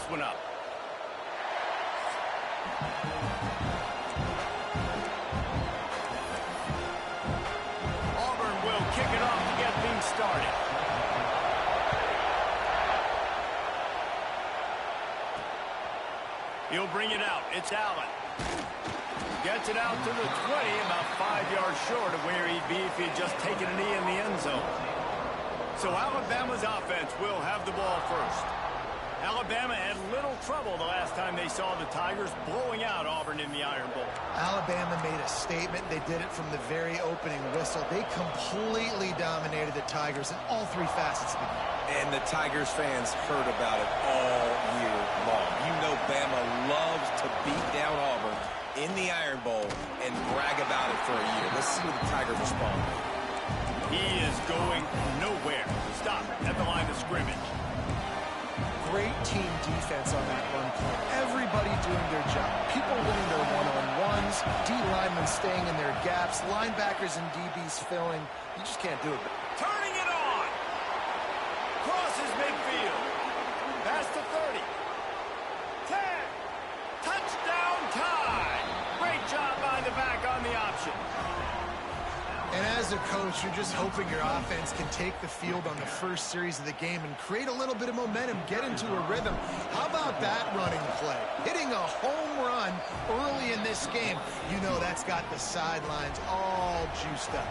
this one up. Auburn will kick it off to get things started. He'll bring it out. It's Allen. Gets it out to the 20, about 5 yards short of where he'd be if he'd just taken a knee in the end zone. So Alabama's offense will have the ball first. Alabama had little trouble the last time they saw the Tigers blowing out Auburn in the Iron Bowl. Alabama made a statement. They did it from the very opening whistle. They completely dominated the Tigers in all three facets of the game. And the Tigers fans heard about it all year long. You know Bama loves to beat down Auburn in the Iron Bowl and brag about it for a year. Let's see what the Tigers respond. He is going nowhere. Stop at the line of scrimmage. Great team defense on that run play. Everybody doing their job. People winning their one-on-ones, D linemen staying in their gaps, linebackers and DBs filling. You just can't do it. Turning it on. Crosses midfield. Past the 30. 10. Touchdown time. Great job by the back on the option. And as a coach, you're just hoping your offense can take the field on the first series of the game and create a little bit of momentum, get into a rhythm. How about that running play? Hitting a home run early in this game. You know that's got the sidelines all juiced up.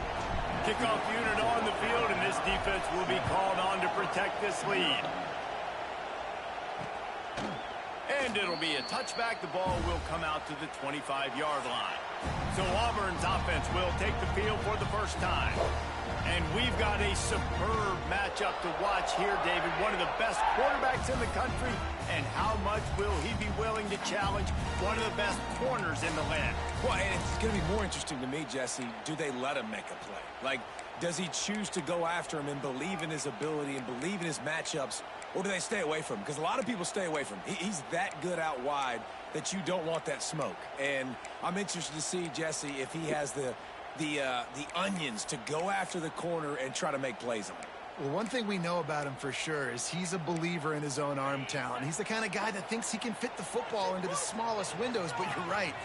Kickoff unit on the field, and this defense will be called on to protect this lead. And it'll be a touchback. The ball will come out to the 25-yard line. So Auburn's offense will take the field for the first time. And we've got a superb matchup to watch here, David. One of the best quarterbacks in the country. And how much will he be willing to challenge one of the best corners in the land? Well, and it's going to be more interesting to me, Jesse, do they let him make a play? Like, does he choose to go after him and believe in his ability and believe in his matchups, or do they stay away from him? Because a lot of people stay away from him. He's that good out wide that you don't want that smoke. And I'm interested to see, Jesse, if he has the onions to go after the corner and try to make plays on it. Well, one thing we know about him for sure is he's a believer in his own arm talent. He's the kind of guy that thinks he can fit the football into the smallest windows, but you're right.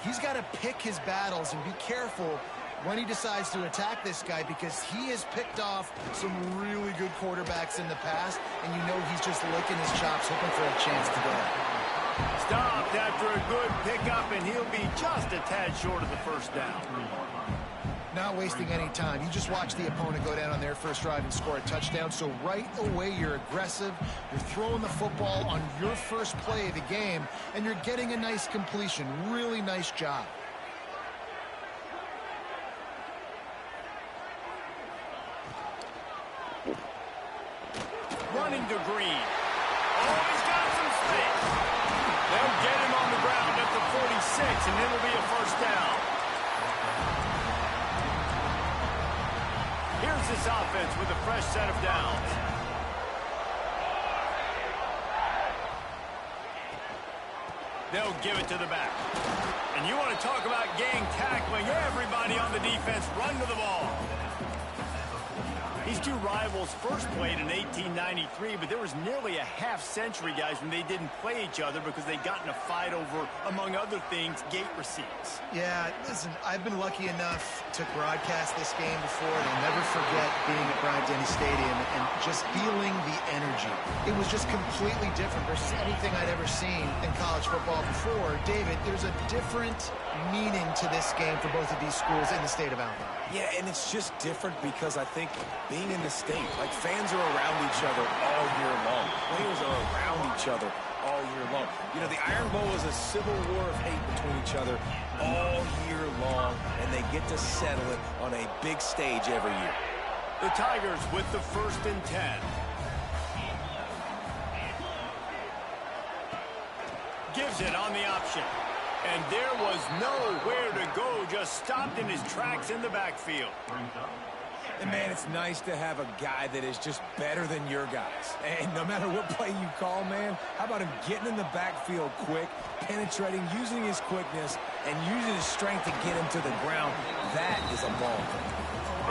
He's got to pick his battles and be careful when he decides to attack this guy, because he has picked off some really good quarterbacks in the past, and you know he's just licking his chops, hoping for a chance to go. Stopped after a good pickup, and he'll be just a tad short of the first down. Not wasting any time. You just watch the opponent go down on their first drive and score a touchdown. So right away, you're aggressive. You're throwing the football on your first play of the game, and you're getting a nice completion. Really nice job. Running to Green. Oh, he's got some space. They'll get him on the ground at the 46, and it'll be a first down. Here's this offense with a fresh set of downs. They'll give it to the back. And you want to talk about gang tackling. Everybody on the defense run to the ball. These two rivals first played in 1893, but there was nearly a half-century, guys, when they didn't play each other because they got in a fight over, among other things, gate receipts. Yeah, listen, I've been lucky enough to broadcast this game before, and I'll never forget being at Bryant-Denny Stadium and just feeling the energy. It was just completely different versus anything I'd ever seen in college football before. David, there's a different meaning to this game for both of these schools in the state of Alabama. Yeah, and it's just different because I think being in the state, like fans are around each other all year long. Players are around each other all year long. You know, the Iron Bowl is a civil war of hate between each other all year long, and they get to settle it on a big stage every year. The Tigers with the 1st and 10. Gives it on the option. And there was nowhere to go, just stopped in his tracks in the backfield. And, man, it's nice to have a guy that is just better than your guys. And no matter what play you call, man, how about him getting in the backfield quick, penetrating, using his quickness, and using his strength to get him to the ground? That is a ball.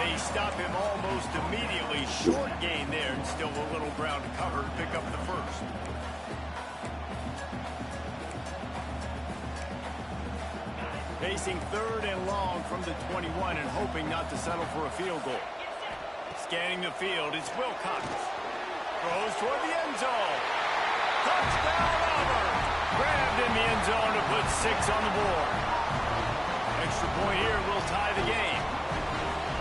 They stop him almost immediately. Short gain there, and still a little ground to cover to pick up the first. Facing 3rd and long from the 21 and hoping not to settle for a field goal. Scanning the field, it's Wilcox. Throws toward the end zone. Touchdown, Auburn! Grabbed in the end zone to put 6 on the board. Extra point here will tie the game.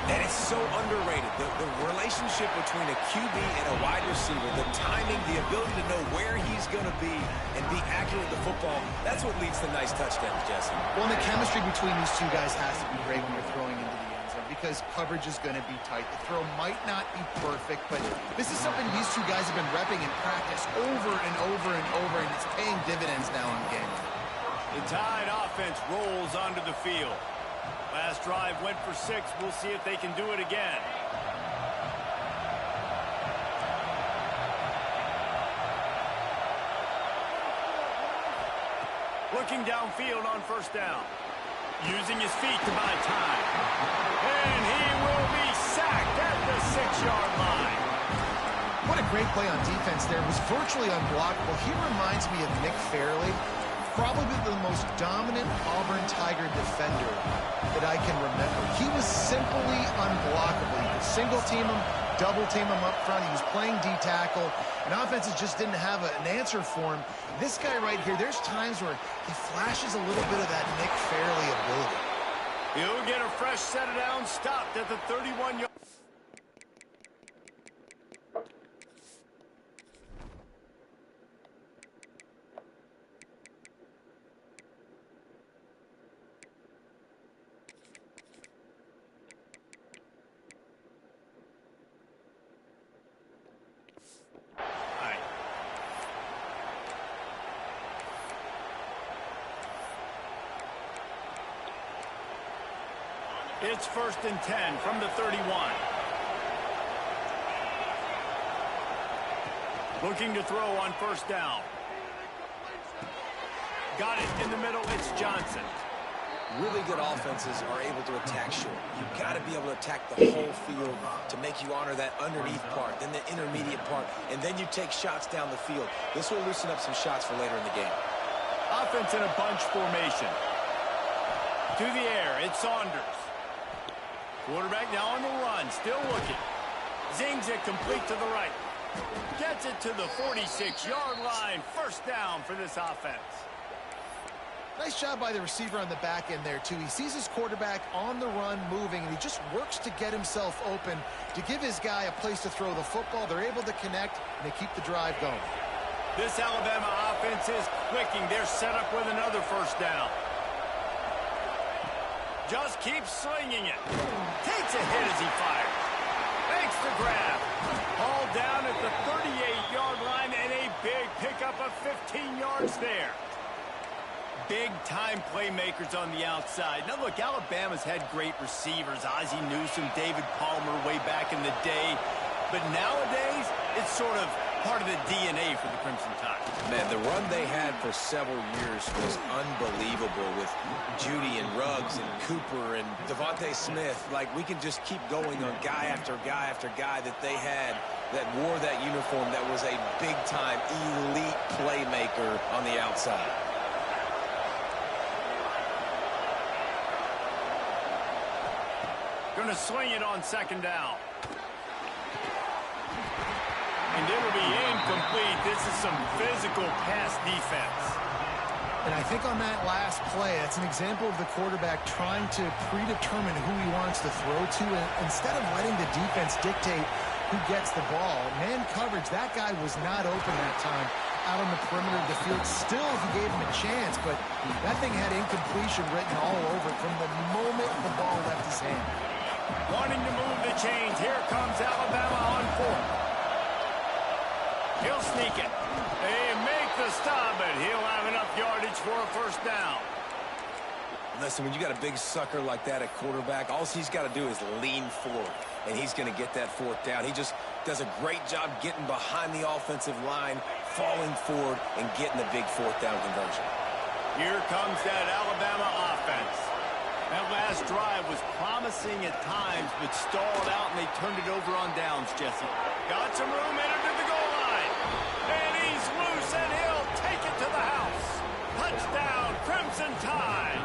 And it's so underrated. The relationship between a QB and a wide receiver, the timing, the ability to know where he's going to be and be accurate with the football, that's what leads to nice touchdowns, Jesse. Well, the chemistry between these two guys has to be great when you're throwing into the end zone because coverage is going to be tight. The throw might not be perfect, but this is something these two guys have been repping in practice over and over and over, and it's paying dividends now in game. The Tide offense rolls onto the field. Last drive went for 6. We'll see if they can do it again. Looking downfield on 1st down. Using his feet to buy time. And he will be sacked at the 6-yard line. What a great play on defense there. It was virtually unblockable. He reminds me of Nick Fairley. Probably the most dominant Auburn Tiger defender that I can remember. He was simply unblockable. You could single team him, double team him up front. He was playing D-tackle, and offenses just didn't have an answer for him. This guy right here, there's times where he flashes a little bit of that Nick Fairley ability. He'll get a fresh set of downs, stopped at the 31-yard. It's 1st and 10 from the 31. Looking to throw on 1st down. Got it in the middle. It's Johnson. Really good offenses are able to attack short. You've got to be able to attack the whole field to make you honor that underneath part, then the intermediate part, and then you take shots down the field. This will loosen up some shots for later in the game. Offense in a bunch formation. To the air, it's Saunders. Quarterback now on the run, still looking. Zings it complete to the right. Gets it to the 46-yard line. 1st down for this offense. Nice job by the receiver on the back end there, too. He sees his quarterback on the run moving, and he just works to get himself open to give his guy a place to throw the football. They're able to connect, and they keep the drive going. This Alabama offense is clicking. They're set up with another 1st down. Just keeps slinging it. Takes a hit as he fires. Makes the grab. Hauled down at the 38-yard line, and a big pickup of 15 yards there. Big-time playmakers on the outside. Now, look, Alabama's had great receivers. Ozzie Newsome, David Palmer way back in the day. But nowadays, it's sort of part of the DNA for the Crimson Tide. Man, the run they had for several years was unbelievable with Judy and Ruggs and Cooper and Devontae Smith. Like, we can just keep going on guy after guy after guy that they had that wore that uniform that was a big-time elite playmaker on the outside. Going to swing it on 2nd down. And it'll be incomplete. This is some physical pass defense. And I think on that last play, that's an example of the quarterback trying to predetermine who he wants to throw to. And instead of letting the defense dictate who gets the ball, man coverage, that guy was not open that time out on the perimeter of the field. Still, he gave him a chance, but that thing had incompletion written all over it from the moment the ball left his hand. Wanting to move the chains. Here comes Alabama on 4th. He'll sneak it. They make the stop, but he'll have enough yardage for a 1st down. Listen, when you got a big sucker like that at quarterback, all he's got to do is lean forward, and he's going to get that 4th down. He just does a great job getting behind the offensive line, falling forward, and getting the big 4th down conversion. Here comes that Alabama offense. That last drive was promising at times, but stalled out, and they turned it over on downs, Jesse. Got some room, entered to the goal line. And he's loose, and he'll take it to the house. Touchdown, Crimson Tide.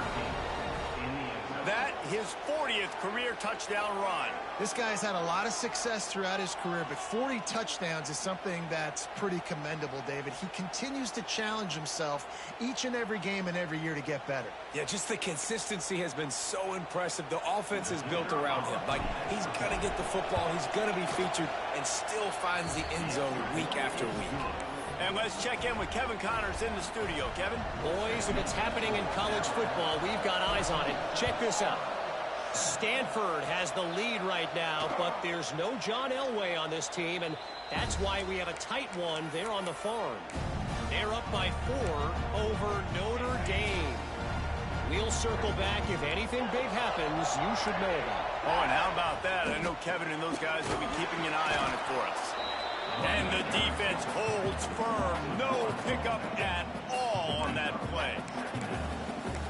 touchdown run. This guy's had a lot of success throughout his career, but 40 touchdowns is something that's pretty commendable, David. He continues to challenge himself each and every game and every year to get better. Yeah, just the consistency has been so impressive. The offense is built around him. Like, he's going to get the football, he's going to be featured, and still finds the end zone week after week. And let's check in with Kevin Connors in the studio. Kevin? Boys, if it's happening in college football, we've got eyes on it. Check this out. Stanford has the lead right now, but there's no John Elway on this team, and that's why we have a tight one there on the farm. They're up by 4 over Notre Dame. We'll circle back. If anything big happens, you should know about it. Oh, and how about that? I know Kevin and those guys will be keeping an eye on it for us. And the defense holds firm. No pickup at all on that play.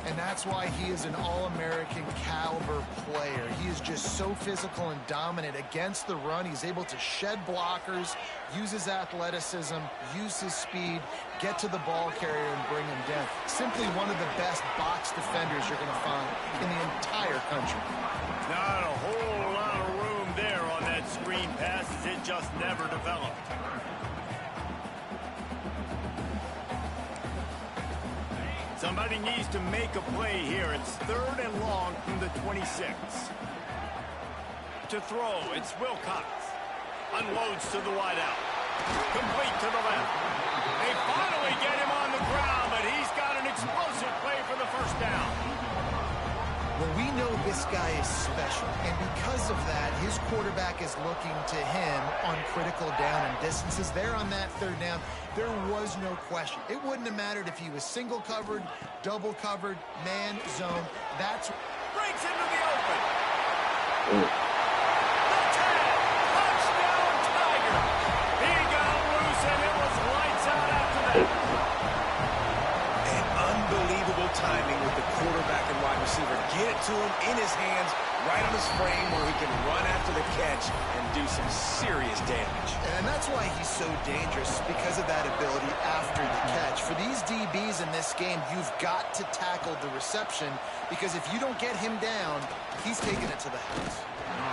And that's why he is an All-American caliber player. He is just so physical and dominant against the run. He's able to shed blockers, use his athleticism, use his speed, get to the ball carrier and bring him down. Simply one of the best box defenders you're going to find in the entire country. Not a whole lot of room there on that screen pass as it just never developed. Somebody needs to make a play here. It's 3rd and long from the 26. To throw, it's Wilcox. Unloads to the wideout. Complete to the left. They finally get him on the ground, but he's got an explosive play for the first down. Well, we know this guy is special, and because of that, his quarterback is looking to him on critical down and distances. There on that 3rd down, there was no question. It wouldn't have mattered if he was single covered, double covered, man, zone. That's breaks into the open. The tag, touchdown Tiger. He got loose, and it was lights out after that. And unbelievable timing with the quarterback and wide receiver. Get it to him in his hands, right on his frame where he can run after the catch and do some serious damage. And that's why he's so dangerous, because of that ability after the catch. For these DBs in this game, you've got to tackle the reception, because if you don't get him down, he's taking it to the house.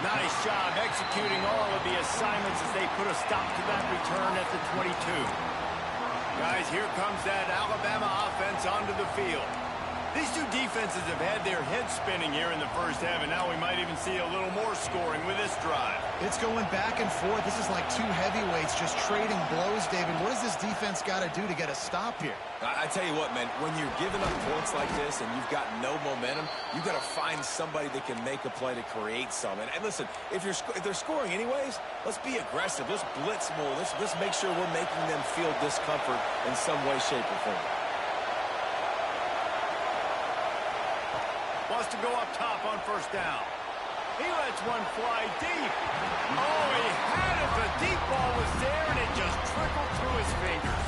Nice job executing all of the assignments as they put a stop to that return at the 22. Guys, here comes that Alabama offense onto the field. These two defenses have had their heads spinning here in the first half, and now we might even see a little more scoring with this drive. It's going back and forth. This is like two heavyweights just trading blows, David. What does this defense got to do to get a stop here? I tell you what, man, when you're giving up points like this and you've got no momentum, you've got to find somebody that can make a play to create some. And listen, if they're scoring anyways, let's be aggressive. Let's blitz more. Let's make sure we're making them feel discomfort in some way, shape, or form. Wants to go up top on 1st down. He lets one fly deep. Oh, he had it. The deep ball was there, and it just trickled through his fingers.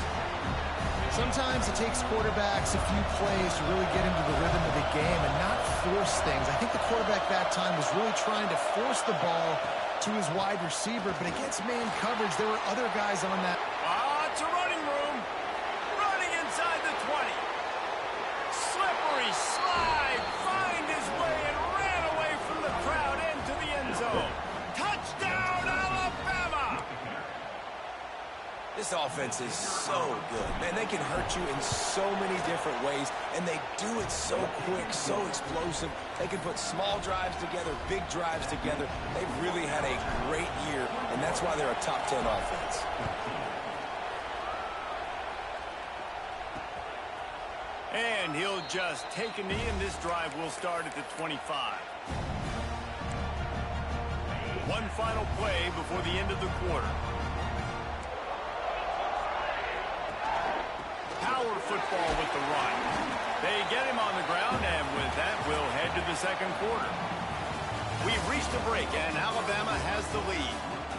Sometimes it takes quarterbacks a few plays to really get into the rhythm of the game and not force things. I think the quarterback that time was really trying to force the ball to his wide receiver, but against man coverage, there were other guys on that. It's a running room. Running inside the 20. Slippery slide. Find his way and ran away from the crowd into the end zone. Touchdown, Alabama! This offense is so good. Man, they can hurt you in so many different ways, and they do it so quick, so explosive. They can put small drives together, big drives together. They've really had a great year, and that's why they're a top 10 offense. And he'll just take a knee, and this drive will start at the 25. One final play before the end of the quarter. Power football with the run. They get him on the ground, and with that, we'll head to the 2nd quarter. We've reached a break, and Alabama has the lead.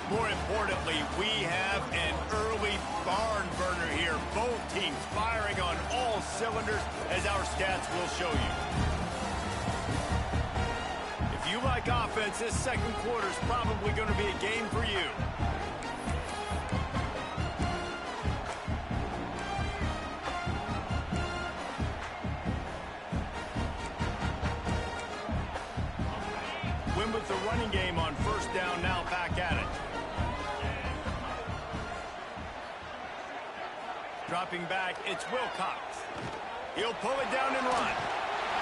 More importantly, we have an early barn burner here. Both teams firing on all cylinders, as our stats will show you. If you like offense, this 2nd quarter is probably going to be a game for you. With the right running game on first down now, back at it. Dropping back, it's Wilcox. He'll pull it down and run.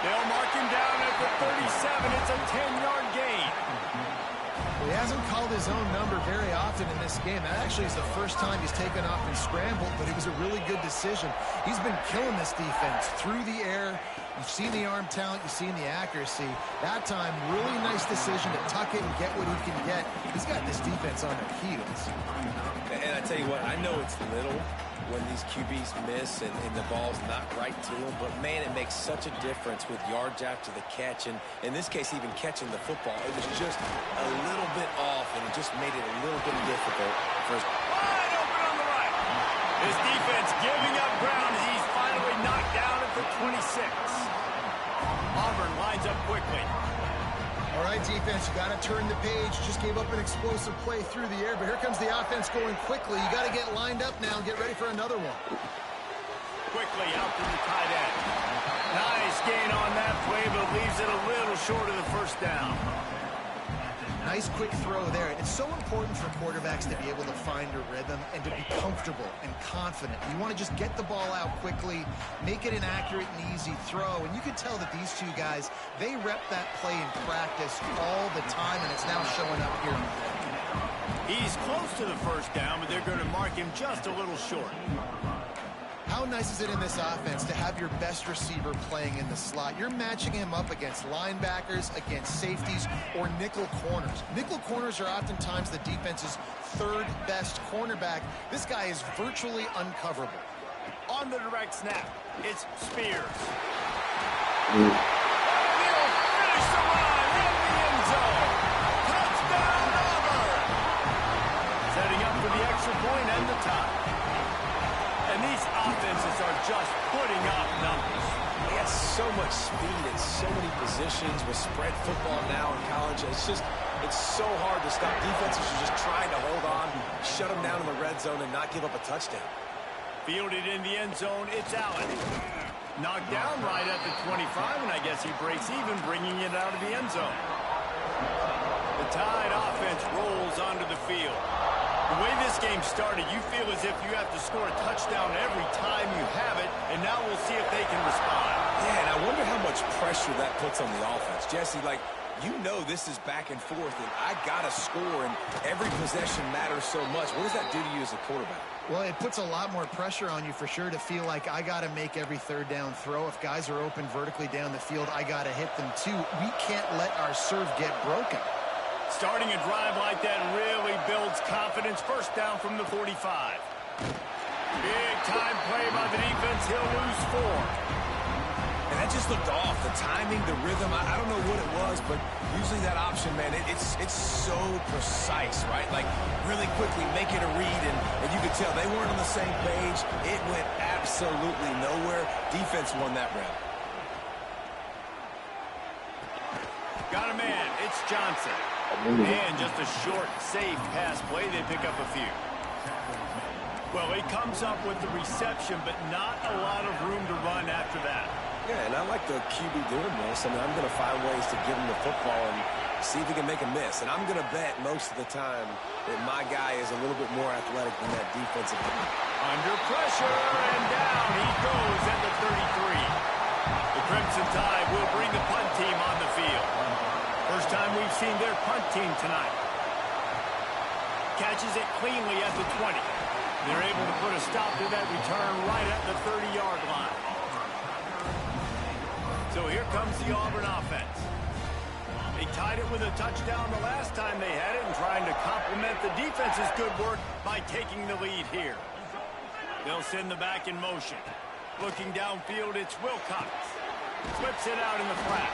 They'll mark him down at the 37. It's a 10-yard gain. He hasn't called his own number very often in this game. That actually is the first time he's taken off and scrambled, but it was a really good decision. He's been killing this defense through the air. You've seen the arm talent, you've seen the accuracy. That time, really nice decision to tuck it and get what he can get. He's got this defense on their heels. And I tell you what, I know it's little when these QBs miss and the ball's not right to them, but man, it makes such a difference with yards after the catch, and in this case, even catching the football. It was just a little bit off, and it just made it a little bit difficult for his... Wide open on the right. His defense giving up ground as he's finally knocked down at the 26. Auburn lines up quickly. All right, defense, you got to turn the page. Just gave up an explosive play through the air, but here comes the offense going quickly. You got to get lined up now and get ready for another one. Quickly out to the tight end. Nice gain on that play, but leaves it a little short of the first down. Nice quick throw there. It's so important for quarterbacks to be able to find a rhythm and to be comfortable and confident. You want to just get the ball out quickly, make it an accurate and easy throw. And you can tell that these two guys, they rep that play in practice all the time, and it's now showing up here. He's close to the first down, but they're going to mark him just a little short. How nice is it in this offense to have your best receiver playing in the slot? You're matching him up against linebackers, against safeties, or nickel corners. Nickel corners are oftentimes the defense's third best cornerback. This guy is virtually uncoverable. On the direct snap, it's Spears. Ooh. He'll finish the line in the end zone. Touchdown, Auburn! Setting up for the extra point and the tie. And these offenses are just putting up numbers. They got so much speed and so many positions with spread football now in college. It's so hard to stop. Defenses are just trying to hold on, shut them down in the red zone, and not give up a touchdown. Fielded in the end zone, it's Allen. Knocked down right at the 25, and I guess he breaks even, bringing it out of the end zone. The Tide offense rolls onto the field. The way this game started, you feel as if you have to score a touchdown every time you have it, and now we'll see if they can respond. Yeah, and I wonder how much pressure that puts on the offense. Jesse, like, you know this is back and forth, and I got to score, and every possession matters so much. What does that do to you as a quarterback? Well, it puts a lot more pressure on you for sure to feel like I got to make every third down throw. If guys are open vertically down the field, I got to hit them too. We can't let our serve get broken. Starting a drive like that really builds confidence. First down from the 45. Big time play by the defense. He'll lose 4. And that just looked off. The timing, the rhythm, I don't know what it was, but usually that option, man, it's so precise, right? Like, really quickly make it a read, and you could tell they weren't on the same page. It went absolutely nowhere. Defense won that round. Got a man. It's Johnson. And just a short, safe pass play. They pick up a few. Well, he comes up with the reception, but not a lot of room to run after that. Yeah, and I like the QB doing this. I mean, I'm going to find ways to give him the football and see if he can make a miss. And I'm going to bet most of the time that my guy is a little bit more athletic than that defensive end. Under pressure, and down he goes at the 33. The Crimson Tide will bring the punt team on the field. First time we've seen their punt team tonight. Catches it cleanly at the 20. They're able to put a stop to that return right at the 30-yard line. So here comes the Auburn offense. They tied it with a touchdown the last time they had it and trying to complement the defense's good work by taking the lead here. They'll send the back in motion. Looking downfield, it's Wilcox. Flips it out in the flat.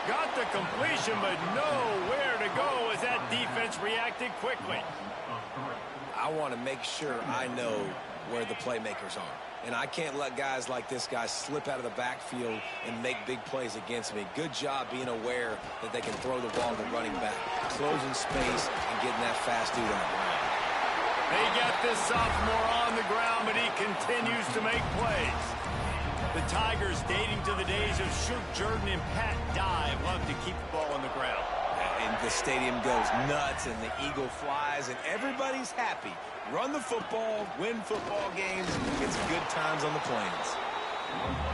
Got the completion, but nowhere to go as that defense reacted quickly. I want to make sure I know where the playmakers are. And I can't let guys like this guy slip out of the backfield and make big plays against me. Good job being aware that they can throw the ball to the running back, closing space and getting that fast dude on the ground. They get this sophomore on the ground, but he continues to make plays. The Tigers, dating to the days of Shook Jordan and Pat Dye, love to keep the ball on the ground. And and the stadium goes nuts and the eagle flies and everybody's happy. Run the football, win football games. It's good times on the plains.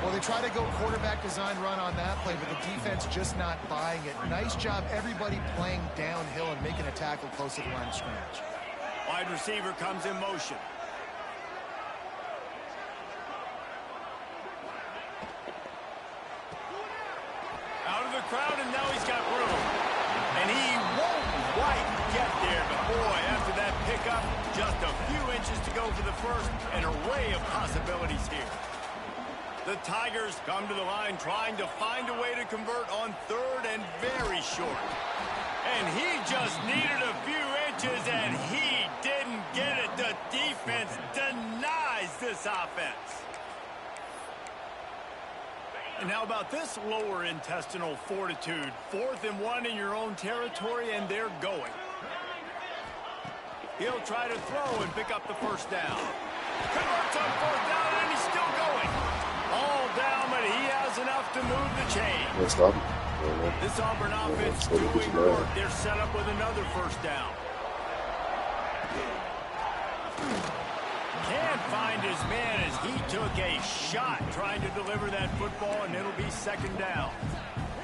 Well, they try to go quarterback design run on that play, but the defense just not buying it. Nice job, everybody playing downhill and making a tackle close to the line of scrimmage. Wide receiver comes in motion. Out of the crowd, and now he's got room. And he won't quite get there, but boy, after that pickup, just a few inches to go for the first. An array of possibilities here. The Tigers come to the line trying to find a way to convert on third and very short. And he just needed a few inches, and he didn't get it. The defense denies this offense. And how about this lower intestinal fortitude? 4th and 1 in your own territory, and they're going. He'll try to throw and pick up the first down. Converts on 4th down, and he's still going. All down, but he has enough to move the chain. This Auburn offense doing work. They're set up with another first down. Can't find his man as he took a shot trying to deliver that football, and it'll be 2nd down.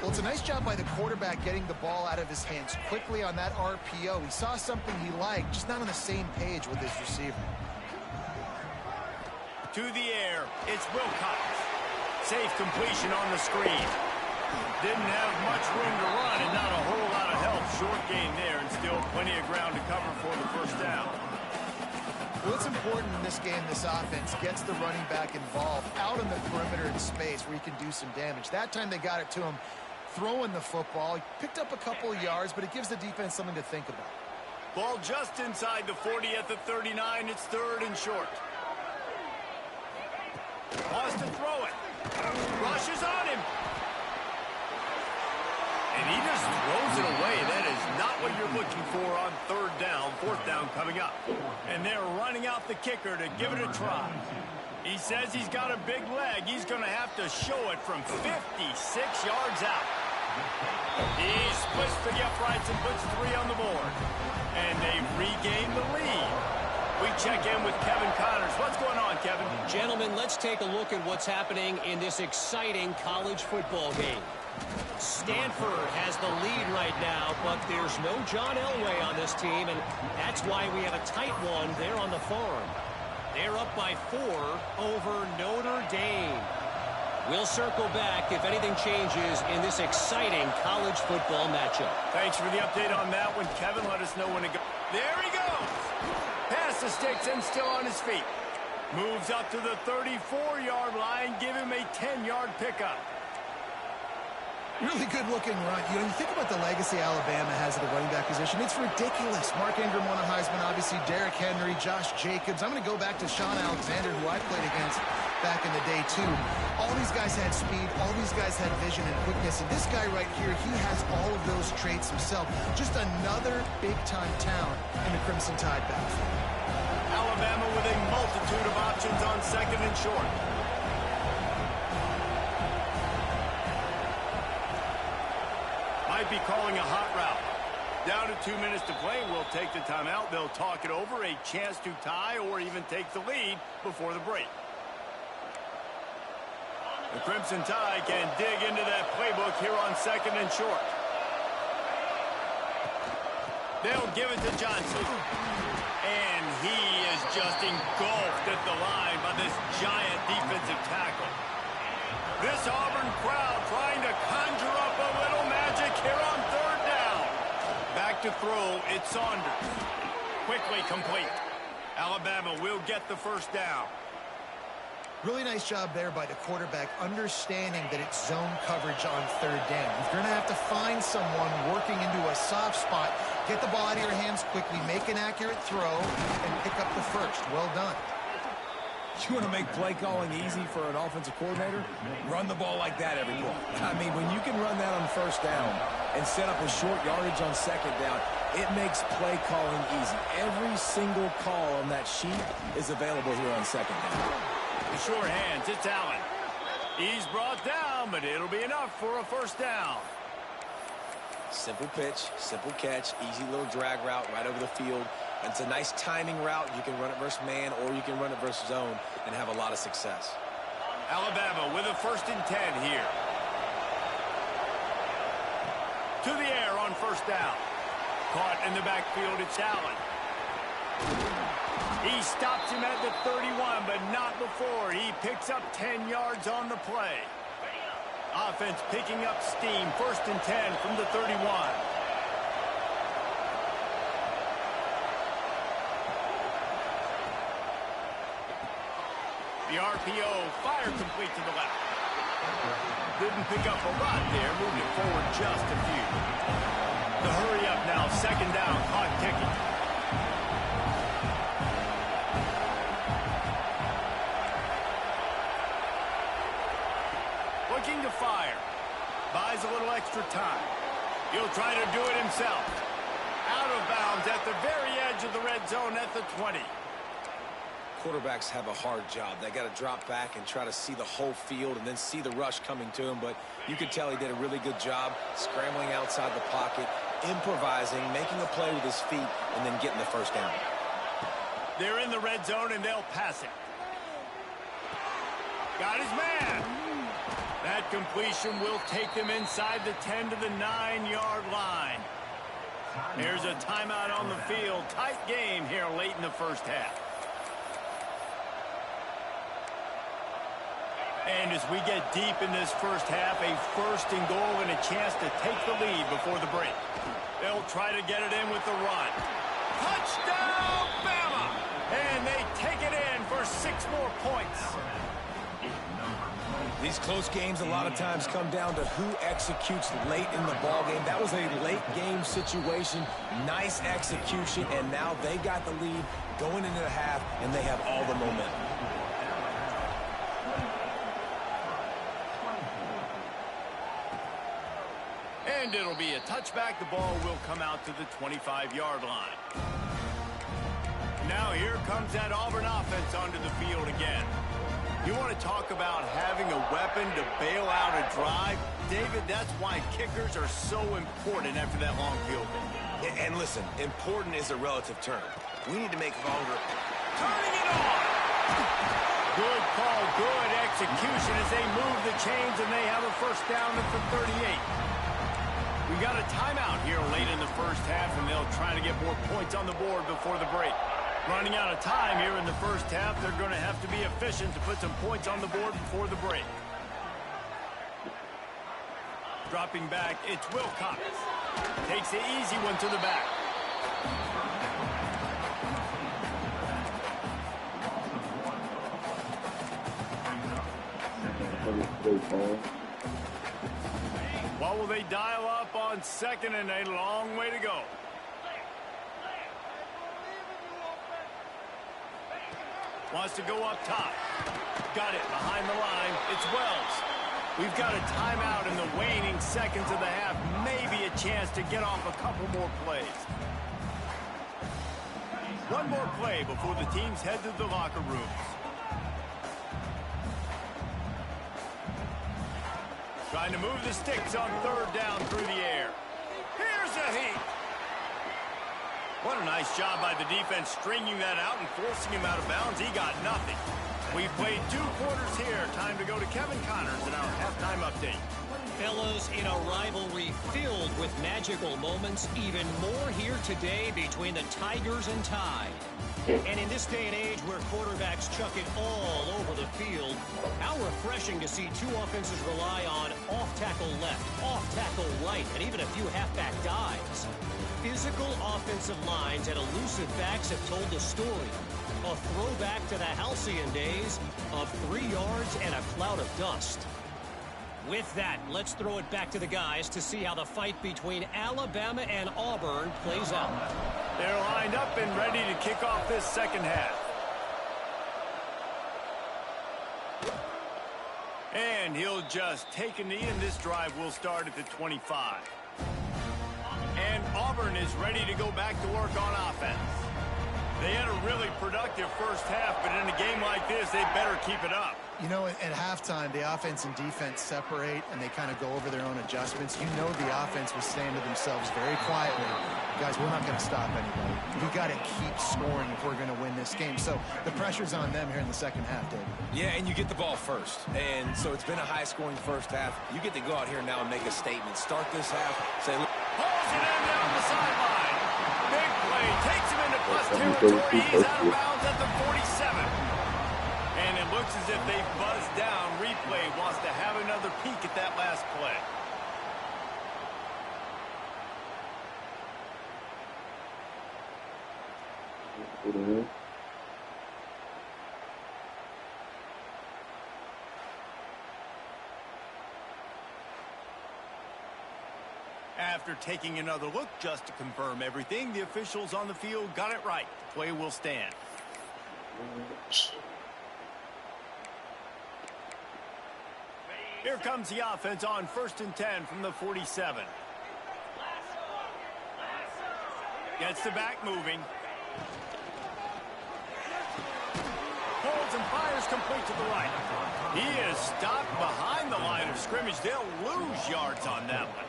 Well, it's a nice job by the quarterback getting the ball out of his hands quickly on that RPO. He saw something he liked, just not on the same page with his receiver. To the air, it's Wilcox. Safe completion on the screen. Didn't have much room to run and not a whole lot of help. Short gain there and still plenty of ground to cover for the first down. Well, it's important in this game, this offense gets the running back involved out on the perimeter in space where he can do some damage. That time they got it to him throwing the football. He picked up a couple of yards, but it gives the defense something to think about. Ball just inside the 40 at the 39. It's 3rd and short. Wants to throw it. Rushes on him. And he just throws it away. That is not what you're looking for on 3rd down. 4th down coming up. And they're running out the kicker to give it a try. He says he's got a big leg. He's going to have to show it from 56 yards out. He splits the uprights and puts 3 on the board. And they regain the lead. We check in with Kevin Connors. What's going on, Kevin? Gentlemen, let's take a look at what's happening in this exciting college football game. Stanford has the lead right now, but there's no John Elway on this team, and that's why we have a tight one there on the farm. They're up by 4 over Notre Dame. We'll circle back if anything changes in this exciting college football matchup. Thanks for the update on that one, Kevin. Let us know when to go. There he goes. Past the sticks and still on his feet. Moves up to the 34-yard line. Give him a 10-yard pickup. Really good-looking run. You think about the legacy Alabama has at the running back position. It's ridiculous. Mark Ingram won a Heisman, obviously. Derrick Henry, Josh Jacobs. I'm going to go back to Sean Alexander, who I played against back in the day, too. All these guys had speed. All these guys had vision and quickness. And this guy right here, he has all of those traits himself. Just another big-time talent in the Crimson Tide backfield. Alabama with a multitude of options on 2nd and short. Might be calling a hot route. Down to 2 minutes to play. We'll take the timeout. They'll talk it over. A chance to tie or even take the lead before the break. The Crimson Tide can dig into that playbook here on 2nd and short. They'll give it to Johnson. And he is just engulfed at the line by this giant defensive tackle. This Auburn crowd trying to conjure up a little magic here on 3rd down. Back to throw, it's Saunders. Quickly complete. Alabama will get the first down. Really nice job there by the quarterback, understanding that it's zone coverage on 3rd down. If you're going to have to find someone working into a soft spot, get the ball out of your hands quickly, make an accurate throw, and pick up the first. Well done. You want to make play calling easy for an offensive coordinator? Run the ball like that every play. I mean, when you can run that on 1st down and set up a short yardage on 2nd down, it makes play calling easy. Every single call on that sheet is available here on 2nd down. The short hands, it's Allen. He's brought down, but it'll be enough for a first down. Simple pitch, simple catch, easy little drag route right over the field. And it's a nice timing route. You can run it versus man or you can run it versus zone and have a lot of success. Alabama with a 1st and 10 here. To the air on 1st down. Caught in the backfield, it's Allen. He stops him at the 31, but not before. He picks up 10 yards on the play. Offense picking up steam. 1st and 10 from the 31. The RPO, fire complete to the left. Didn't pick up a lot there, moving it forward just a few. The hurry up now, 2nd down, clock ticking. Looking to fire. Buys a little extra time. He'll try to do it himself. Out of bounds at the very edge of the red zone at the 20. Quarterbacks have a hard job. They got to drop back and try to see the whole field and then see the rush coming to him. But you could tell he did a really good job scrambling outside the pocket, improvising, making a play with his feet, and then getting the 1st down. They're in the red zone, and they'll pass it. Got his man. That completion will take them inside the 10 to the 9-yard line. There's a timeout on the field. Tight game here late in the 1st half. And as we get deep in this 1st half, a 1st and goal and a chance to take the lead before the break. They'll try to get it in with the run. Touchdown, Bama! And they take it in for 6 more points. These close games a lot of times come down to who executes late in the ball game. That was a late game situation. Nice execution, and now they got the lead going into the half, and they have all the momentum. And it'll be a touchback. The ball will come out to the 25-yard line. Now here comes that Auburn offense onto the field again. You want to talk about having a weapon to bail out a drive? David, that's why kickers are so important after that long field goal. And listen, important is a relative term. We need to make longer. Turning it on! Good call, good execution as they move the chains and they have a 1st down at the 38. We got a timeout here late in the 1st half, and they'll try to get more points on the board before the break. Running out of time here in the 1st half, they're going to have to be efficient to put some points on the board before the break. Dropping back, it's Wilcox. Takes the easy one to the back. What will they dial up on 2nd and a long way to go? Wants to go up top. Got it behind the line. It's Wells. We've got a timeout in the waning seconds of the half. Maybe a chance to get off a couple more plays. One more play before the teams head to the locker rooms. Trying to move the sticks on 3rd down through the air. Here's a heat. What a nice job by the defense stringing that out and forcing him out of bounds. He got nothing. We played 2 quarters here. Time to go to Kevin Connors in our halftime update. Fellas, in a rivalry filled with magical moments, even more here today between the Tigers and Tide. And in this day and age where quarterbacks chuck it all over the field, how refreshing to see 2 offenses rely on off-tackle left, off-tackle right, and even a few halfback dives. Physical offensive lines and elusive backs have told the story. A throwback to the halcyon days of 3 yards and a cloud of dust. With that, let's throw it back to the guys to see how the fight between Alabama and Auburn plays out. They're lined up and ready to kick off this 2nd half. And he'll just take a knee, and this drive will start at the 25. And Auburn is ready to go back to work on offense. They had a really productive first half, but in a game like this, they better keep it up. You know, at halftime, the offense and defense separate, and they kind of go over their own adjustments. You know the offense was saying to themselves very quietly, guys, we're not going to stop anybody. We got to keep scoring if we're going to win this game. So the pressure's on them here in the second half, David. Yeah, and you get the ball first. And so it's been a high-scoring first half. You get to go out here now and make a statement. Start this half, say, look. Pulls it in down the sideline. Big play. Takes him into plus territory. He's out of bounds at the 47. And it looks as if they buzzed down. Replay wants to have another peek at that last play. After taking another look just to confirm everything, the officials on the field got it right. The play will stand. Here comes the offense on 1st and 10 from the 47. Gets the back moving. Holds and fires complete to the right. He is stopped behind the line of scrimmage. They'll lose yards on that one.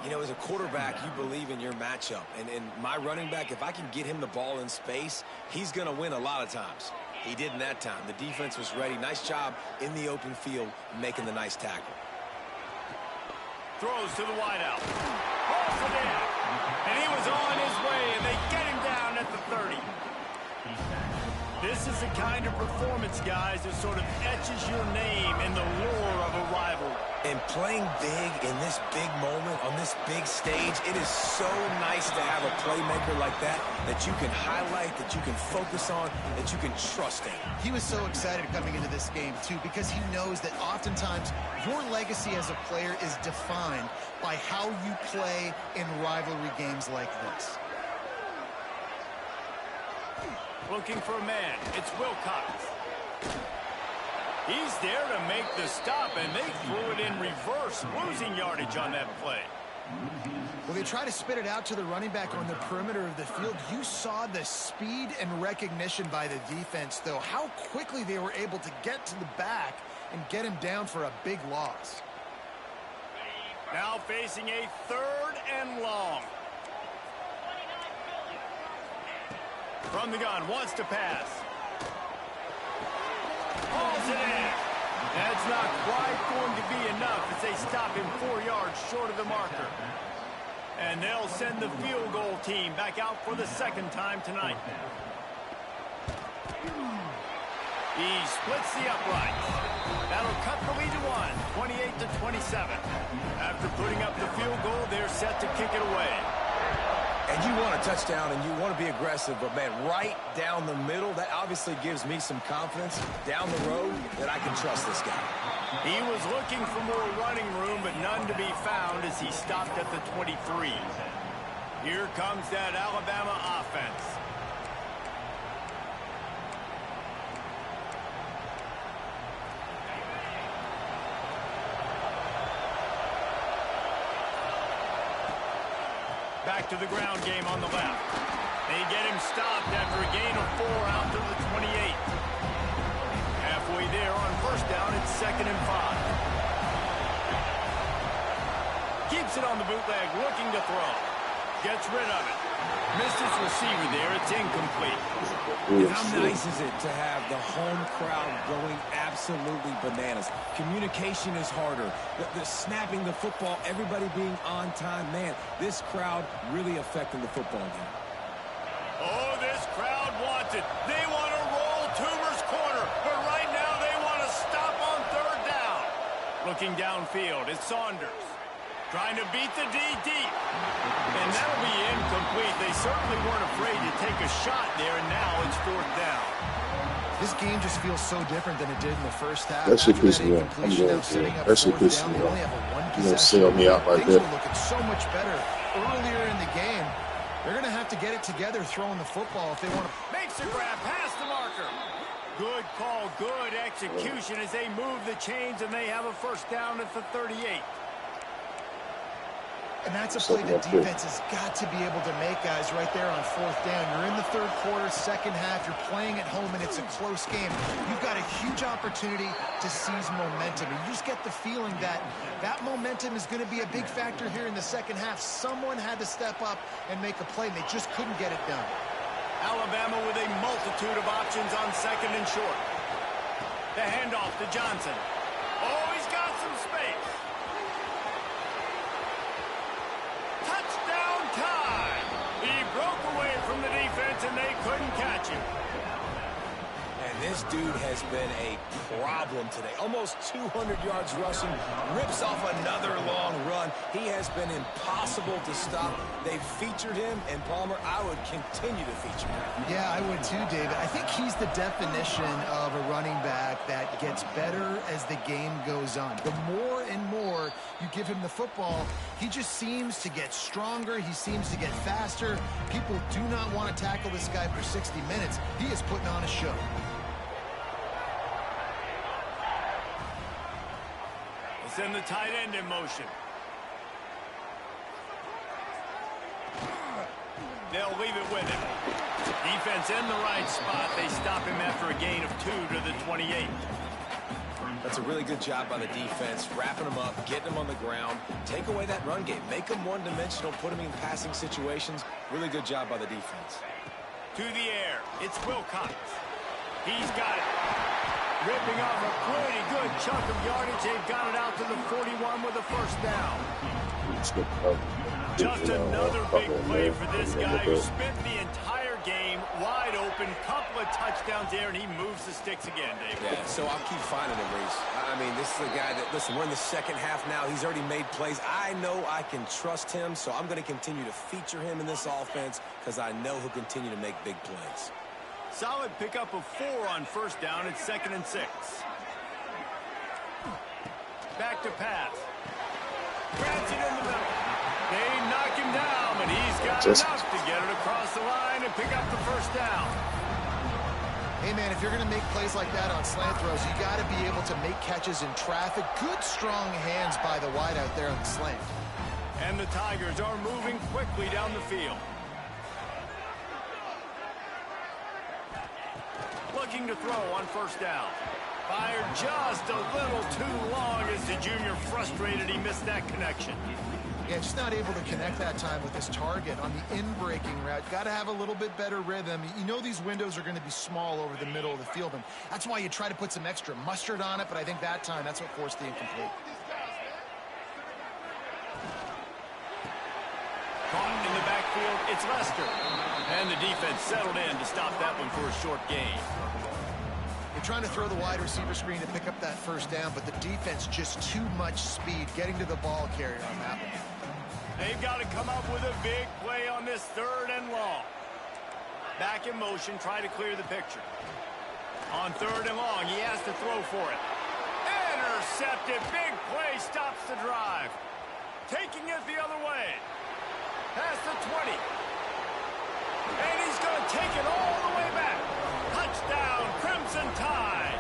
You know, as a quarterback, you believe in your matchup. And my running back, if I can get him the ball in space, he's going to win a lot of times. He did in that time. The defense was ready. Nice job in the open field making the nice tackle. Throws to the wideout. Pulls it in. And he was on his way, and they get him down at the 30. This is the kind of performance, guys, that sort of etches your name in the lore of a rivalry. And playing big in this big moment, on this big stage, it is so nice to have a playmaker like that you can highlight, that you can focus on, that you can trust in. He was so excited coming into this game, too, because he knows that oftentimes your legacy as a player is defined by how you play in rivalry games like this. Looking for a man. It's Wilcox. He's there to make the stop, and they threw it in reverse, losing yardage on that play. Well, they try to spit it out to the running back on the perimeter of the field. You saw the speed and recognition by the defense, though, how quickly they were able to get to the back and get him down for a big loss. Now facing a 3rd and long. From the gun, wants to pass. Hauls it in. That's not quite going to be enough as they stop him 4 yards short of the marker. And they'll send the field goal team back out for the 2nd time tonight. He splits the uprights. That'll cut the lead to 1, 28-27. After putting up the field goal, they're set to kick it away. And you want a touchdown and you want to be aggressive, but, man, right down the middle, that obviously gives me some confidence down the road that I can trust this guy. He was looking for more running room, but none to be found as he stopped at the 23. Here comes that Alabama offense. Back to the ground game on the left. They get him stopped after a gain of 4 out to the 28. Halfway there on 1st down, it's 2nd and 5. Keeps it on the bootleg, looking to throw. Gets rid of it. Missed his receiver there. It's incomplete. And how nice is it to have the home crowd going absolutely bananas? Communication is harder. The snapping the football, everybody being on time. Man, this crowd really affecting the football game. Oh, this crowd wants it. They want to roll Toomer's corner, but right now they want to stop on 3rd down. Looking downfield, it's Saunders. Trying to beat the D deep. And that'll be incomplete. They certainly weren't afraid to take a shot there, and now it's 4th down. This game just feels so different than it did in the first half. That should After piss me off. I'm going to that should piss me off. You're going to sell me out like that. Things were looking so much better earlier in the game. They're going to have to get it together throwing the football if they want to. Makes a grab past the marker. Good call, good execution as they move the chains, and they have a 1st down at the 38. And that's a play the defense has got to be able to make, guys, right there on 4th down. You're in the 3rd quarter, 2nd half. You're playing at home, and it's a close game. You've got a huge opportunity to seize momentum. And you just get the feeling that that momentum is going to be a big factor here in the 2nd half. Someone had to step up and make a play, and they just couldn't get it done. Alabama with a multitude of options on 2nd and short. The handoff to Johnson. Oh, he's got some space. Touchdown time. He broke away from the defense, and they couldn't catch him. And this dude has been a problem today. Almost 200 yards rushing, rips off another long run. He has been impossible to stop. They've featured him, and Palmer, I would continue to feature him. Yeah, I would too, David. I think he's the definition of a running back that gets better as the game goes on. The more and more you give him the football, he just seems to get stronger. He seems to get faster. People do not want to tackle this guy for 60 minutes. He is putting on a show. Send the tight end in motion. They'll leave it with him. Defense in the right spot. They stop him after a gain of 2 to the 28. That's a really good job by the defense, wrapping him up, getting him on the ground, take away that run game, make him one-dimensional, put him in passing situations. Really good job by the defense. To the air. It's Wilcox. He's got it. Ripping off a pretty good chunk of yardage. They've got it out to the 41 with a 1st down. Just another big play for this guy who spent the entire game wide open. Couple of touchdowns there, and he moves the sticks again, David. Yeah, so I'll keep finding him, Reese. I mean, this is a guy that, listen, we're in the 2nd half now. He's already made plays. I know I can trust him, so I'm going to continue to feature him in this offense because I know he'll continue to make big plays. Solid pickup of 4 on 1st down. It's 2nd and 6. Back to pass. Grabs it in the middle. They knock him down, but he's got enough to get it across the line and pick up the 1st down. Hey, man, if you're going to make plays like that on slant throws, you got to be able to make catches in traffic. Good, strong hands by the wideout there on the slant. And the Tigers are moving quickly down the field. Looking to throw on 1st down. Fired just a little too long as the junior frustrated he missed that connection. Yeah, just not able to connect that time with his target on the in-breaking route. Got to have a little bit better rhythm. You know these windows are going to be small over the middle of the field, and that's why you try to put some extra mustard on it, but I think that time that's what forced the incomplete. Caught in the backfield, it's Lester. And the defense settled in to stop that one for a short gain. They're trying to throw the wide receiver screen to pick up that 1st down, but the defense just too much speed getting to the ball carrier on that one. They've got to come up with a big play on this 3rd and long. Back in motion, try to clear the picture. On 3rd and long, he has to throw for it. Intercepted, big play, stops the drive. Taking it the other way. Past the 20. And he's going to take it all the way back. Touchdown, Crimson Tide.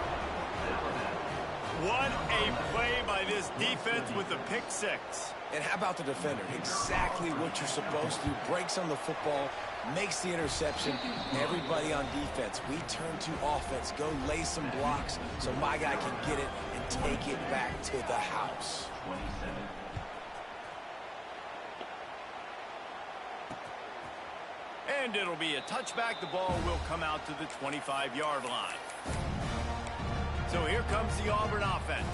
What a play by this defense with the pick 6. And how about the defender? Exactly what you're supposed to do. Breaks on the football, makes the interception. Everybody on defense, we turn to offense. Go lay some blocks so my guy can get it and take it back to the house. And it'll be a touchback. The ball will come out to the 25-yard line. So here comes the Auburn offense.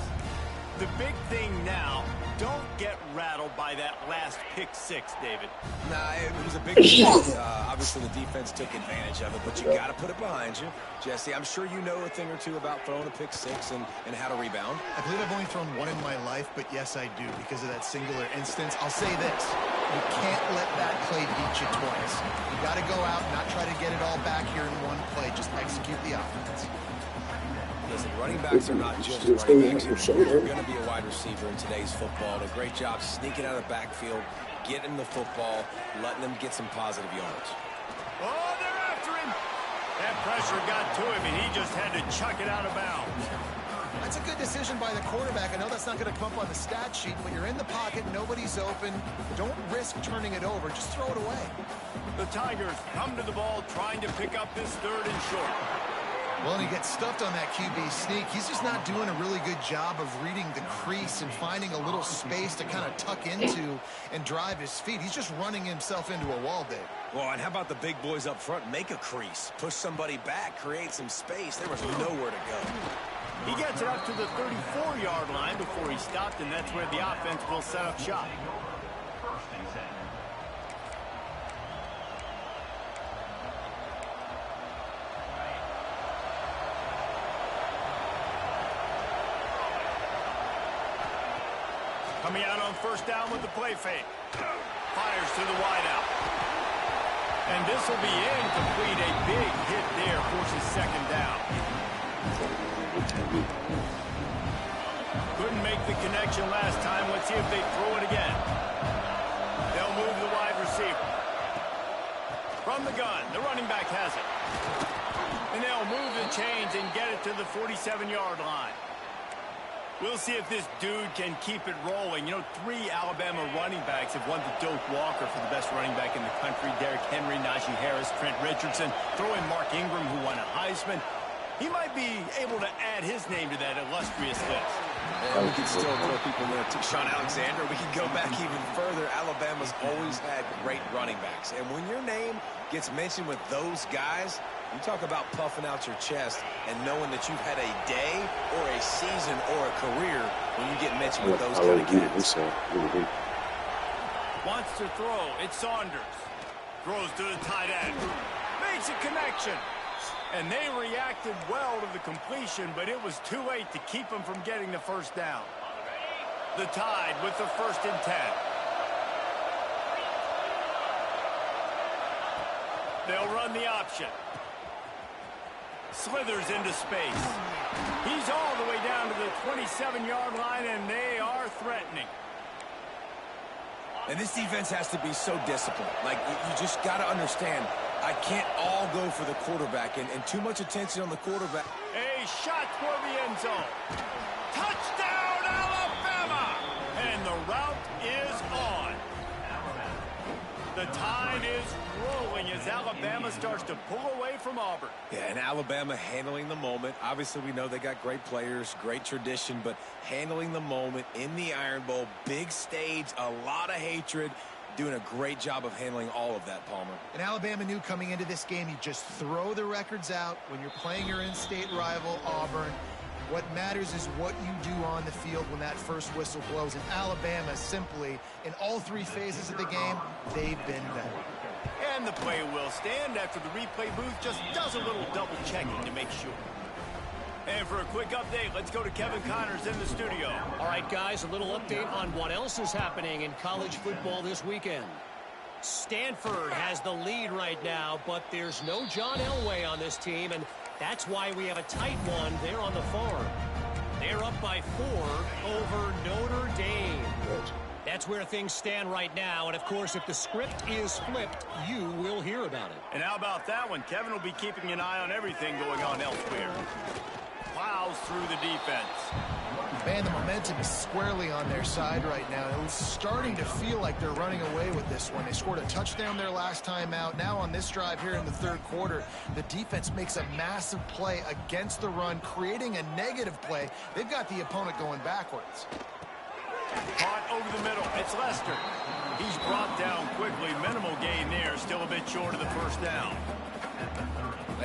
The big thing now, don't get rattled by that last pick 6, David. Nah, it was a big mistake. Obviously, the defense took advantage of it, but you got to put it behind you. Jesse, I'm sure you know a thing or two about throwing a pick 6 and how to rebound. I believe I've only thrown one in my life, but yes, I do because of that singular instance. I'll say this. You can't let that play beat you twice. You got to go out and not try to get it all back here in one play. Just execute the offense. Listen, running backs are not just running backs. You're going to be a wide receiver in today's football. A great job sneaking out of the backfield, getting the football, letting them get some positive yards. Oh, they're after him. That pressure got to him, and he just had to chuck it out of bounds. I That's a good decision by the quarterback. I know that's not going to come up on the stat sheet, but you're in the pocket, nobody's open. Don't risk turning it over. Just throw it away. The Tigers come to the ball trying to pick up this 3rd and short. Well, and he gets stuffed on that QB sneak. He's just not doing a really good job of reading the crease and finding a little space to kind of tuck into and drive his feet. He's just running himself into a wall, Dave. Well, and how about the big boys up front? Make a crease. Push somebody back. Create some space. There was nowhere to go. He gets it up to the 34-yard line before he stopped, and that's where the offense will set up shop. Coming out on 1st down with the play fake. Fires to the wideout. And this will be incomplete. A big hit there forces 2nd down. Couldn't make the connection last time. Let's see if they throw it again. They'll move the wide receiver. From the gun, the running back has it. And they'll move the chains and get it to the 47-yard line. We'll see if this dude can keep it rolling. You know, 3 Alabama running backs have won the Doak Walker for the best running back in the country. Derrick Henry, Najee Harris, Trent Richardson. Throw in Mark Ingram, who won a Heisman. He might be able to add his name to that illustrious list. And we can still throw people in there, too. Sean Alexander, we can go back even further. Alabama's always had great running backs. And when your name gets mentioned with those guys, you talk about puffing out your chest and knowing that you've had a day or a season or a career when you get mentioned with those kind of cats. Wants to throw. It's Saunders. Throws to the tight end. Makes a connection. And they reacted well to the completion, but it was too late to keep them from getting the 1st down. The Tide with the 1st and 10. They'll run the option. Slithers into space. He's all the way down to the 27-yard line, and they are threatening. And this defense has to be so disciplined. Like, you just got to understand, I can't all go for the quarterback, and too much attention on the quarterback. A shot for the end zone. Touchdown, Alabama! And the route is on. The Tide is rolling as Alabama starts to pull away from Auburn. Yeah, and Alabama handling the moment. Obviously, we know they got great players, great tradition, but handling the moment in the Iron Bowl, big stage, a lot of hatred, doing a great job of handling all of that, Palmer. And Alabama knew coming into this game, you just throw the records out when you're playing your in-state rival, Auburn. What matters is what you do on the field when that first whistle blows. And Alabama simply, in all 3 phases of the game, they've been better. And the play will stand after the replay booth just does a little double checking to make sure. And for a quick update, let's go to Kevin Connors in the studio. All right, guys, a little update on what else is happening in college football this weekend. Stanford has the lead right now, but there's no John Elway on this team, and that's why we have a tight one there on the farm. They're up by 4 over Notre Dame. That's where things stand right now, and of course, if the script is flipped, you will hear about it. And how about that one? Kevin will be keeping an eye on everything going on elsewhere. Plows through the defense. Man, the momentum is squarely on their side right now. It's starting to feel like they're running away with this one. They scored a touchdown their last time out. Now on this drive here in the 3rd quarter, the defense makes a massive play against the run, creating a negative play. They've got the opponent going backwards. Caught over the middle. It's Lester. He's brought down quickly. Minimal gain there. Still a bit short of the 1st down.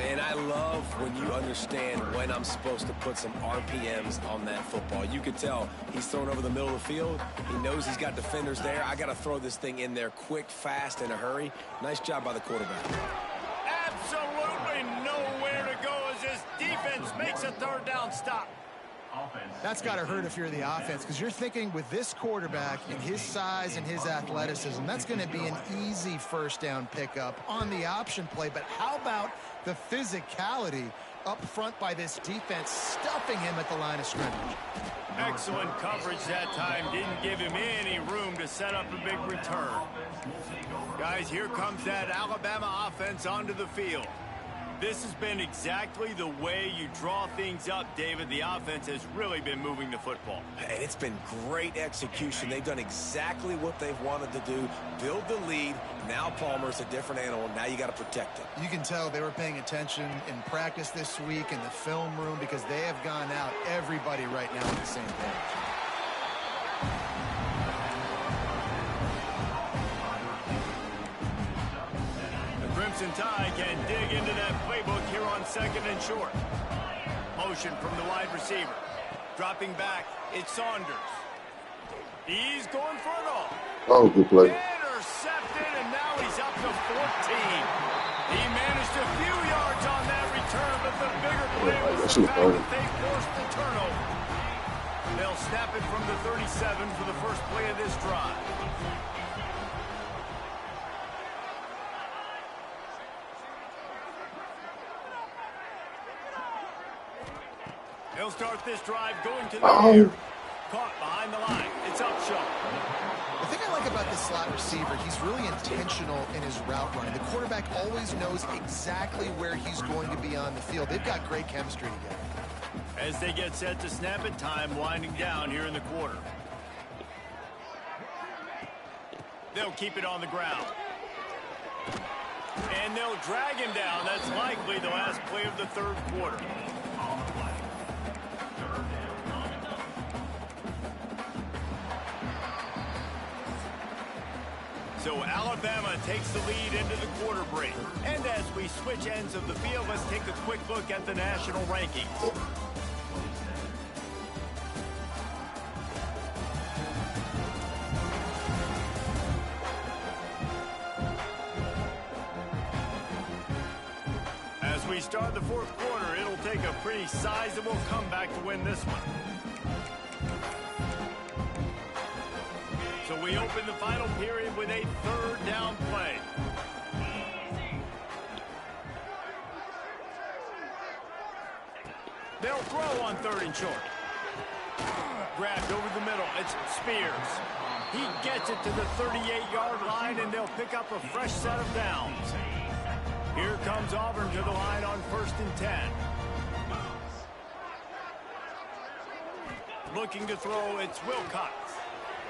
And I love when you understand when I'm supposed to put some RPMs on that football. You could tell he's thrown over the middle of the field. He knows he's got defenders there. I got to throw this thing in there quick, fast, in a hurry. Nice job by the quarterback. Absolutely nowhere to go as this defense makes a 3rd down stop. That's got to hurt if you're the offense, because you're thinking with this quarterback and his size and his athleticism, that's going to be an easy 1st down pickup on the option play. But how about the physicality up front by this defense, stuffing him at the line of scrimmage? Excellent coverage that time. Didn't give him any room to set up a big return. Guys, here comes that Alabama offense onto the field. This has been exactly the way you draw things up, David. The offense has really been moving the football. And it's been great execution. They've done exactly what they've wanted to do. Build the lead. Now Palmer's a different animal. Now you got to protect him. You can tell they were paying attention in practice this week in the film room because they have gone out, everybody right now on the same page. Crimson Tide can dig into that playbook here on 2nd and short. Motion from the wide receiver. Dropping back, it's Saunders. He's going for it all. Oh, good play. Intercepted, and now he's up to 14. He managed a few yards on that return, but the bigger play was the fact that they forced the turnover. They'll snap it from the 37 for the first play of this drive. He'll start this drive going to the air. Caught behind the line. It's Upshaw. The thing I like about this slot receiver, he's really intentional in his route running. The quarterback always knows exactly where he's going to be on the field. They've got great chemistry together. As they get set to snap it, time winding down here in the quarter. They'll keep it on the ground. And they'll drag him down. That's likely the last play of the third quarter. So Alabama takes the lead into the quarter break. And as we switch ends of the field, let's take a quick look at the national rankings. As we start the fourth quarter, it'll take a pretty sizable comeback to win this one. So we open the final period with a third down play. They'll throw on 3rd and short. Grabbed over the middle. It's Spears. He gets it to the 38-yard line, and they'll pick up a fresh set of downs. Here comes Auburn to the line on 1st and 10. Looking to throw, it's Wilcox.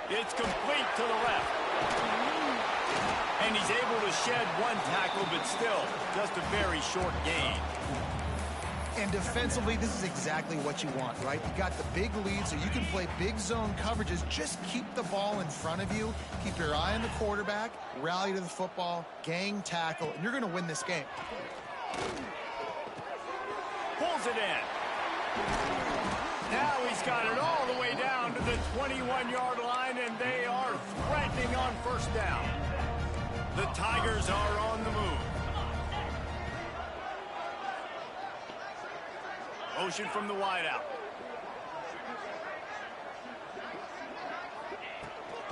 It's complete to the left. And he's able to shed one tackle, but still just a very short gain. And defensively, this is exactly what you want, right? You got the big lead, so you can play big zone coverages. Just keep the ball in front of you. Keep your eye on the quarterback. Rally to the football. Gang tackle. And you're going to win this game. Pulls it in. Now he's got it all the way down to the 21-yard line, and they are threatening on 1st down. The Tigers are on the move. Motion from the wideout.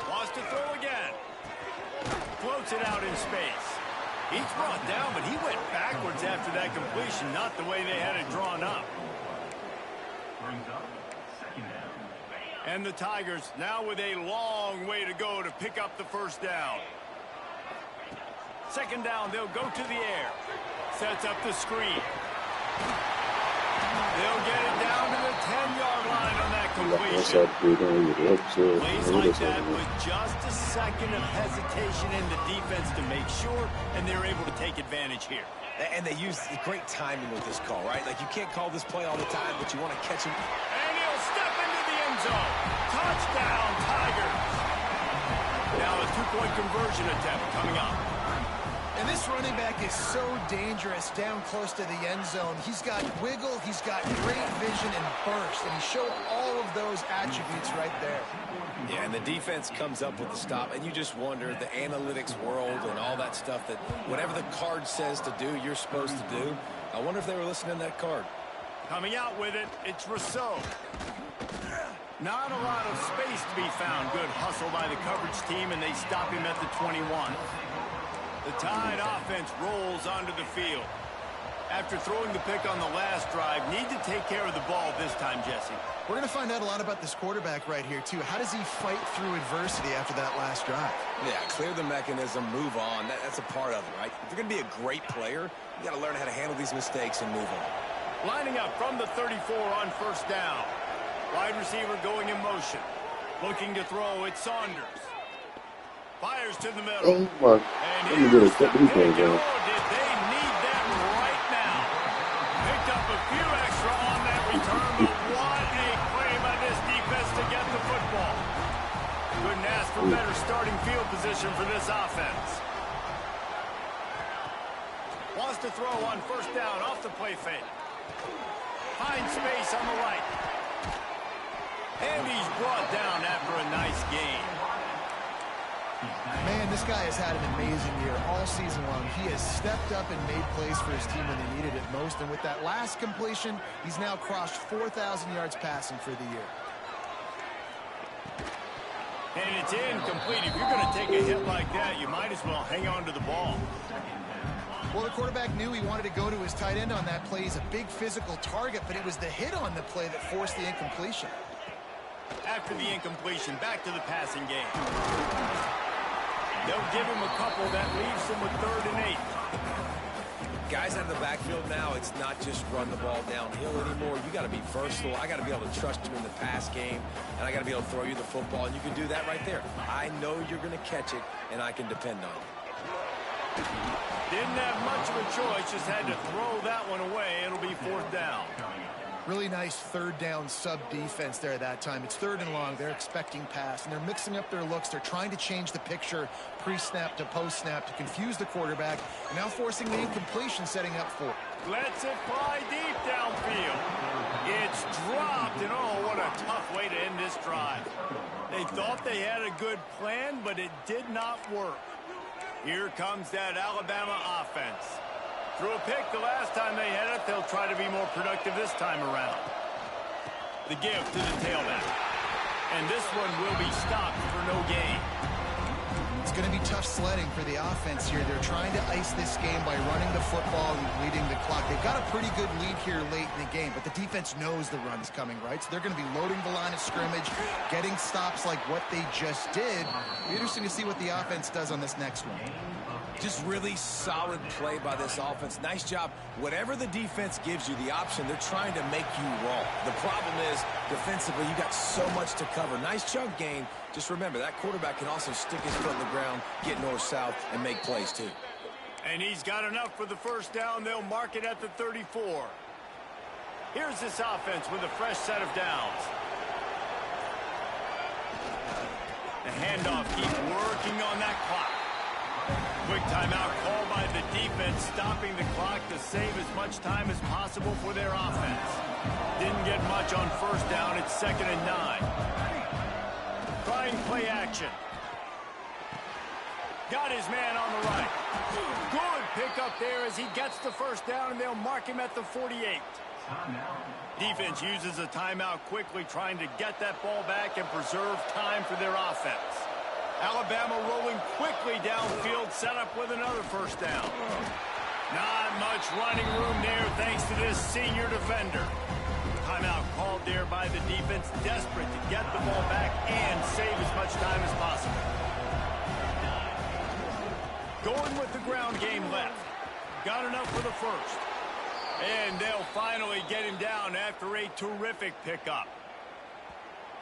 Wants to throw again. Floats it out in space. He's brought down, but he went backwards after that completion, not the way they had it drawn up. And the Tigers now with a long way to go to pick up the 1st down. 2nd down, they'll go to the air. Sets up the screen. They'll get it down to the 10-yard line on that completion. Plays like that with just a second of hesitation in the defense to make sure, and they're able to take advantage here. And they use great timing with this call, right? Like, you can't call this play all the time, but you want to catch him. And he'll step into the end zone. Touchdown, Tigers. Now a 2-point conversion attempt coming up. And this running back is so dangerous down close to the end zone. He's got wiggle, he's got great vision and burst, and he showed all of those attributes right there. Yeah, and the defense comes up with the stop, and you just wonder, the analytics world and all that stuff, that whatever the card says to do, you're supposed to do. I wonder if they were listening to that card. Coming out with it, it's Rousseau. Not a lot of space to be found. Good hustle by the coverage team, and they stop him at the 21. The Tide offense rolls onto the field. After throwing the pick on the last drive, need to take care of the ball this time, Jesse. We're going to find out a lot about this quarterback right here, too. How does he fight through adversity after that last drive? Yeah, clear the mechanism, move on. That's a part of it, right? If you're going to be a great player, you got to learn how to handle these mistakes and move on. Lining up from the 34 on first down. Wide receiver going in motion. Looking to throw, it's Saunders. Fires to the middle. Oh, my. And Let me get a step did replay, man. they need that right now. Picked up a few extra on that return, but what a play by this defense to get the football. Couldn't ask for better starting field position for this offense. Wants to throw on first down off the play fake. Finds space on the right. And he's brought down after a nice gain. Man, this guy has had an amazing year all season long. He has stepped up and made plays for his team when they needed it most. And with that last completion, he's now crossed 4,000 yards passing for the year. And it's incomplete. If you're going to take a hit like that, you might as well hang on to the ball. Well, the quarterback knew he wanted to go to his tight end on that play. He's a big physical target, but it was the hit on the play that forced the incompletion. After the incompletion, back to the passing game. They'll give him a couple that leaves him with 3rd and 8. Guys out of the backfield now, it's not just run the ball downhill anymore. You got to be versatile. I got to be able to trust you in the pass game, and I got to be able to throw you the football, and you can do that right there. I know you're going to catch it, and I can depend on it. Didn't have much of a choice, just had to throw that one away. It'll be 4th down. Really nice 3rd down sub defense there that time. It's 3rd and long. They're expecting pass, and they're mixing up their looks. They're trying to change the picture pre-snap to post-snap to confuse the quarterback, and now forcing the incompletion, setting up for it. Lets it fly deep downfield. It's dropped, and oh, what a tough way to end this drive. They thought they had a good plan, but it did not work. Here comes that Alabama offense. Threw a pick the last time they had it. They'll try to be more productive this time around. The give to the tailback. And this one will be stopped for no gain. It's going to be tough sledding for the offense here. They're trying to ice this game by running the football and leading the clock. They've got a pretty good lead here late in the game, but the defense knows the run's coming, right? So they're going to be loading the line of scrimmage, getting stops like what they just did. It'll be interesting to see what the offense does on this next one. Just really solid play by this offense. Nice job. Whatever the defense gives you the option, they're trying to make you roll. The problem is, defensively, you got so much to cover. Nice chunk gain. Just remember, that quarterback can also stick his foot in the ground, get north-south, and make plays, too. And he's got enough for the first down. They'll mark it at the 34. Here's this offense with a fresh set of downs. The handoff keeps working on that clock. Quick timeout called by the defense, stopping the clock to save as much time as possible for their offense. Didn't get much on first down. It's 2nd and 9. Trying play action. Got his man on the right. Good pickup there as he gets the first down, and they'll mark him at the 48. Defense uses a timeout quickly, trying to get that ball back and preserve time for their offense. Alabama rolling quickly downfield, set up with another first down. Not much running room there thanks to this senior defender. Timeout called there by the defense, desperate to get the ball back and save as much time as possible. Going with the ground game left. Got enough for the first. And they'll finally get him down after a terrific pickup.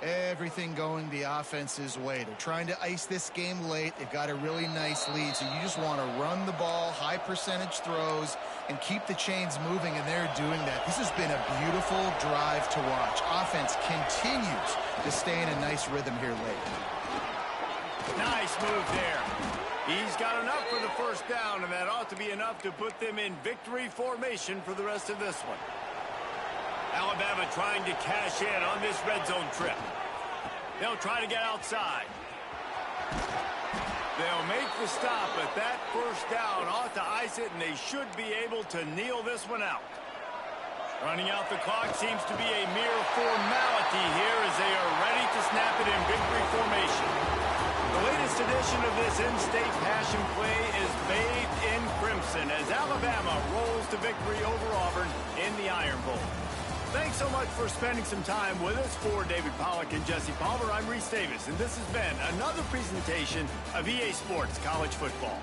Everything going the offense's way. They're trying to ice this game late. They've got a really nice lead, so you just want to run the ball, high percentage throws, and keep the chains moving, and they're doing that. This has been a beautiful drive to watch. Offense continues to stay in a nice rhythm here late. Nice move there. He's got enough for the first down, and that ought to be enough to put them in victory formation for the rest of this one. Alabama trying to cash in on this red zone trip. They'll try to get outside. They'll make the stop, but that first down ought to ice it, and they should be able to kneel this one out. Running out the clock seems to be a mere formality here as they are ready to snap it in victory formation. The latest latest edition of this in-state passion play is bathed in crimson as Alabama rolls to victory over Auburn in the Iron Bowl. Thanks so much for spending some time with us. For David Pollack and Jesse Palmer, I'm Reese Davis, and this has been another presentation of EA Sports College Football.